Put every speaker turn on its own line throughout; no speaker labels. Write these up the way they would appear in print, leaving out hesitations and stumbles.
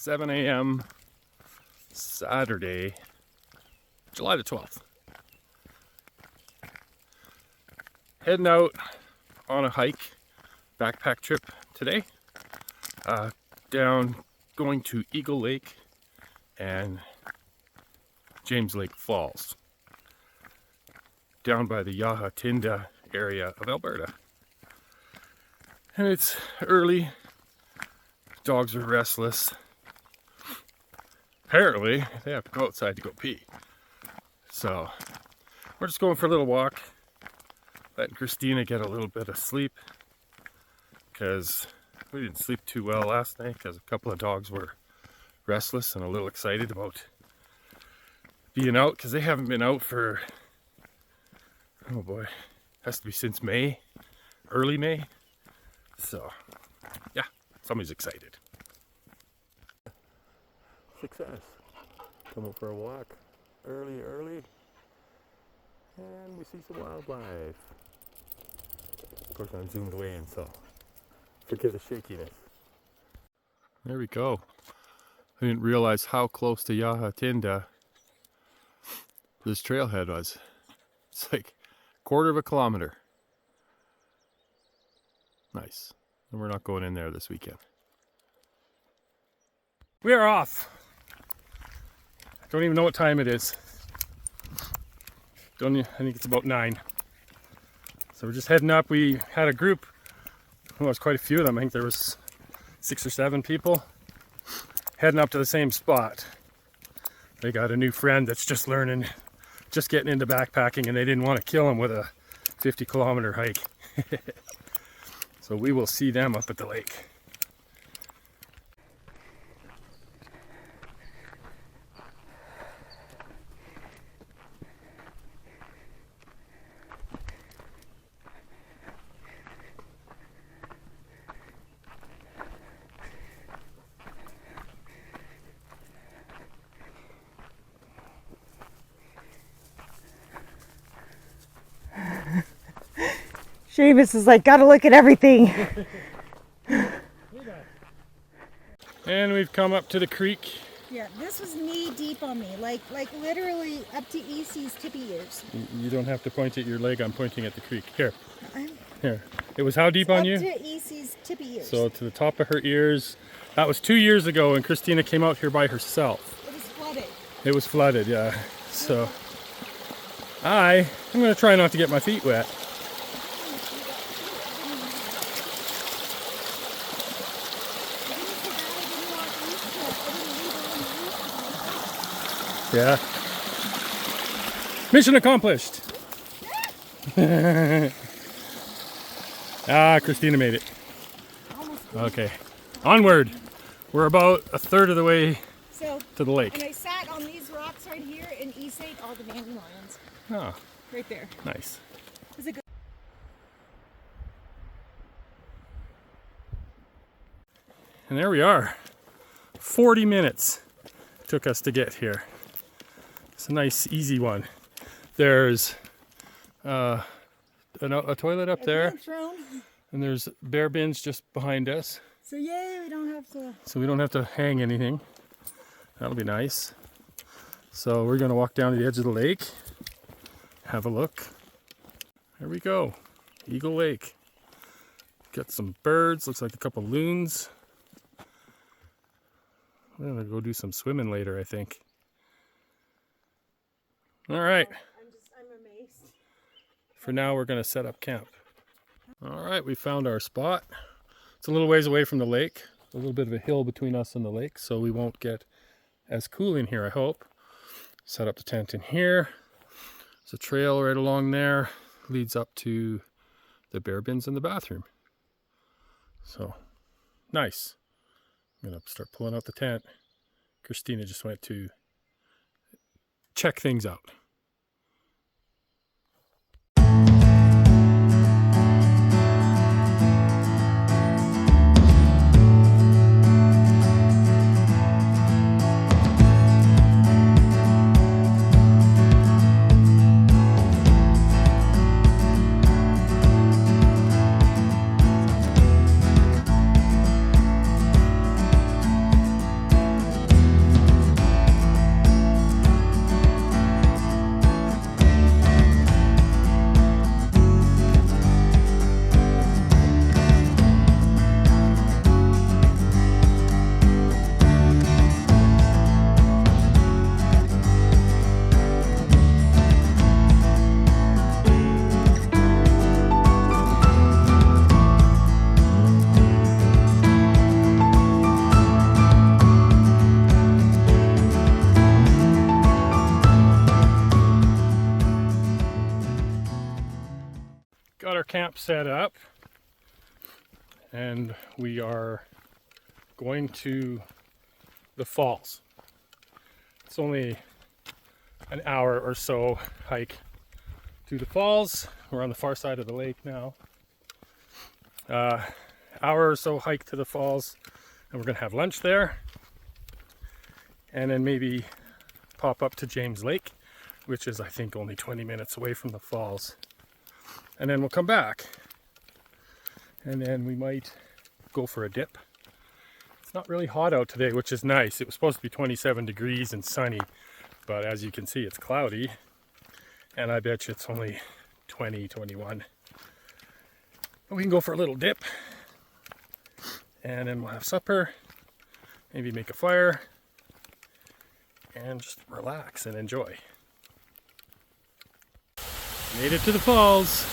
7 a.m. Saturday, July the 12th. Heading out on a hike, backpack trip today. Down going to Eagle Lake and James Lake Falls. Down by the Yahatinda area of Alberta. And it's early. Dogs are restless. Apparently, they have to go outside to go pee. So, we're just going for a little walk. Letting Christina get a little bit of sleep. Because we didn't sleep too well last night because a couple of dogs were restless and a little excited about being out. Because they haven't been out for, oh boy, has to be since May. Early May. So, yeah, somebody's excited. Success. Come out for a walk early, and we see some wildlife. Of course, I'm zoomed away in, so forgive the shakiness. There we go. I didn't realize how close to Yahatinda this trailhead was. It's like a quarter of a kilometer. Nice. And we're not going in there this weekend. We are off. Don't even know what time it is. I think it's about 9. So we're just heading up. We had a group. Well, it was quite a few of them. I think there was 6 or 7 people heading up to the same spot. They got a new friend that's just learning, just getting into backpacking, and they didn't want to kill him with a 50-kilometer hike. So we will see them up at the lake.
Seamus is like, gotta look at everything.
And we've come up to the creek.
Yeah, this was knee deep on me, like literally up to EC's tippy ears.
You don't have to point at your leg, I'm pointing at the creek. Here. Here. It was how deep on you?
Up to EC's tippy ears.
So to the top of her ears. That was 2 years ago when Christina came out here by herself.
It was flooded.
It was flooded, yeah. So I'm going to try not to get my feet wet. Yeah. Mission accomplished. Christina made it. Okay. Onward. We're about a third of the way to the lake.
And I sat on these rocks right here and ate all the dandelions.
Oh.
Right there.
Nice.
It was a good.
And there we are. 40 minutes took us to get here. It's a nice, easy one. There's a toilet up there, and there's bear bins just behind us.
So yay, we don't have to.
So we don't have to hang anything. That'll be nice. So we're gonna walk down to the edge of the lake, have a look. There we go, Eagle Lake. Got some birds, looks like a couple loons. We're gonna go do some swimming later, I think. All right.
I'm amazed.
For now, we're going to set up camp. All right, we found our spot. It's a little ways away from the lake. A little bit of a hill between us and the lake, so we won't get as cool in here, I hope. Set up the tent in here. There's a trail right along there. Leads up to the bear bins in the bathroom. So, nice. I'm going to start pulling out the tent. Christina just went to check things out. got our camp set up and we are going to the falls. It's only an hour or so hike to the falls. We're on the far side of the lake now. Hour or so hike to the falls, and we're gonna have lunch there, and then maybe pop up to James Lake, which is I think only 20 minutes away from the falls, and then we'll come back, and then we might go for a dip. It's not really hot out today, which is nice. It was supposed to be 27 degrees and sunny, but as you can see it's cloudy, and I bet you it's only 20, 21. But we can go for a little dip, and then we'll have supper, maybe make a fire, and just relax and enjoy. Made it to the falls.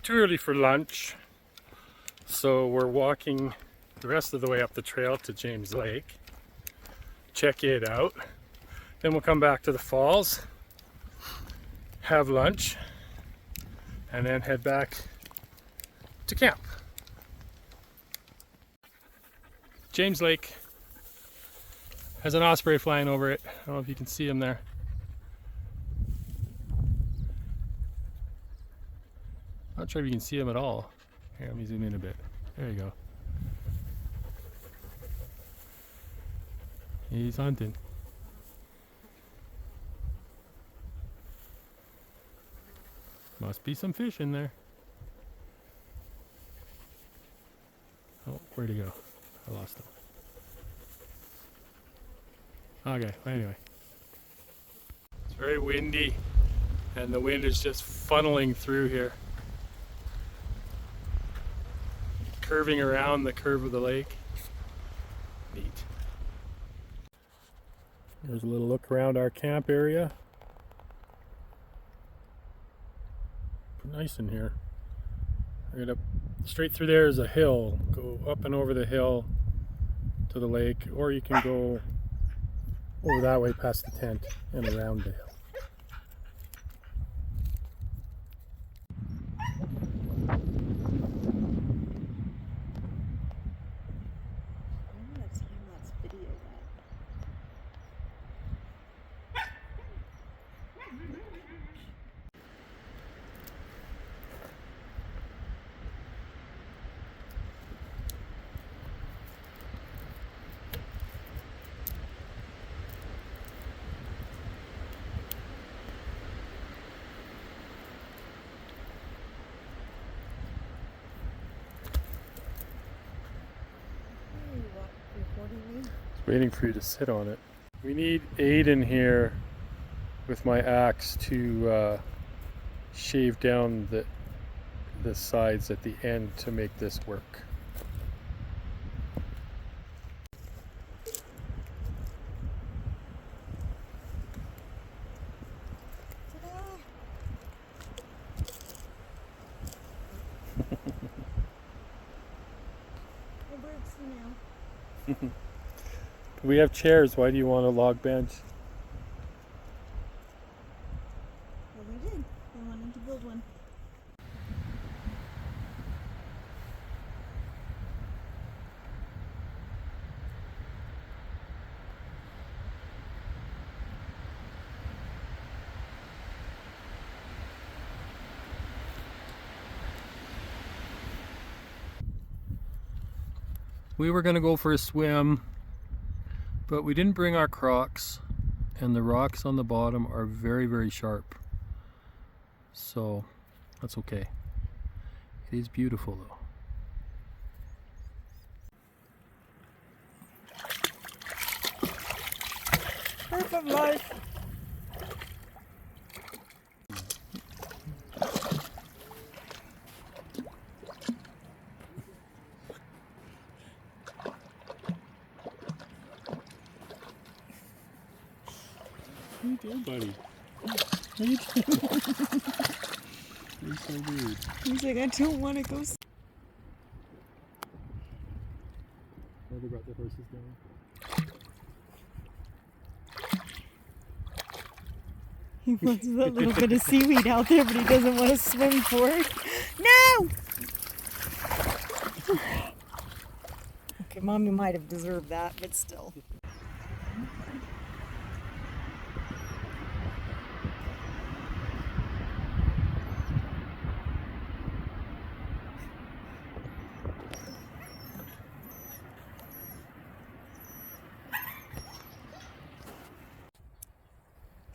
Too early for lunch, so we're walking the rest of the way up the trail to James Lake, check it out, then we'll come back to the falls, have lunch, and then head back to camp. James Lake has an osprey flying over it. I don't know if you can see him there. Not sure if you can see him at all. Here, let me zoom in a bit. There you go. He's hunting. Must be some fish in there. Oh, where'd he go? I lost him. Okay, anyway. It's very windy, and the wind is just funneling through here, curving around the curve of the lake. Neat. There's a little look around our camp area. Pretty nice in here. Right up straight through there is a hill. Go up and over the hill to the lake, or you can go over that way past the tent and around the hill. Waiting for you to sit on it. We need Aiden here with my axe to shave down the sides at the end to make this work. We have chairs. Why do you want a log bench?
Well, they did. They wanted to build one.
We were going to go for a swim, but we didn't bring our Crocs, and the rocks on the bottom are very, very sharp. So that's okay. It is beautiful though. Perfect life. you doing, buddy? What are you doing? You're so weird.
He's like, I don't want to go.
Oh, they brought the horses down.
He wants that little bit of seaweed out there, but he doesn't want to swim for it. No! Okay, Mommy might have deserved that, but still.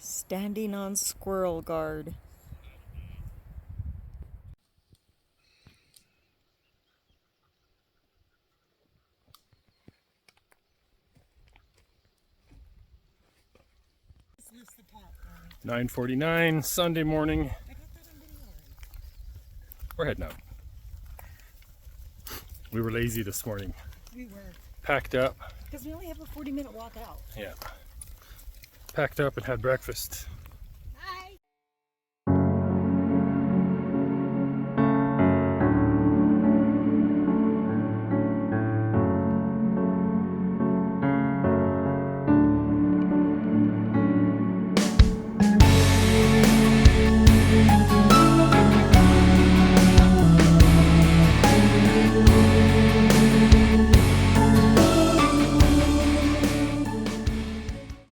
Standing on squirrel guard. This is the top one.
9:49 Sunday morning.
I got that on video already.
We're heading out. We were lazy this morning.
We were.
Packed up.
Because we only have a 40-minute walk out.
Yeah. Packed up and had breakfast.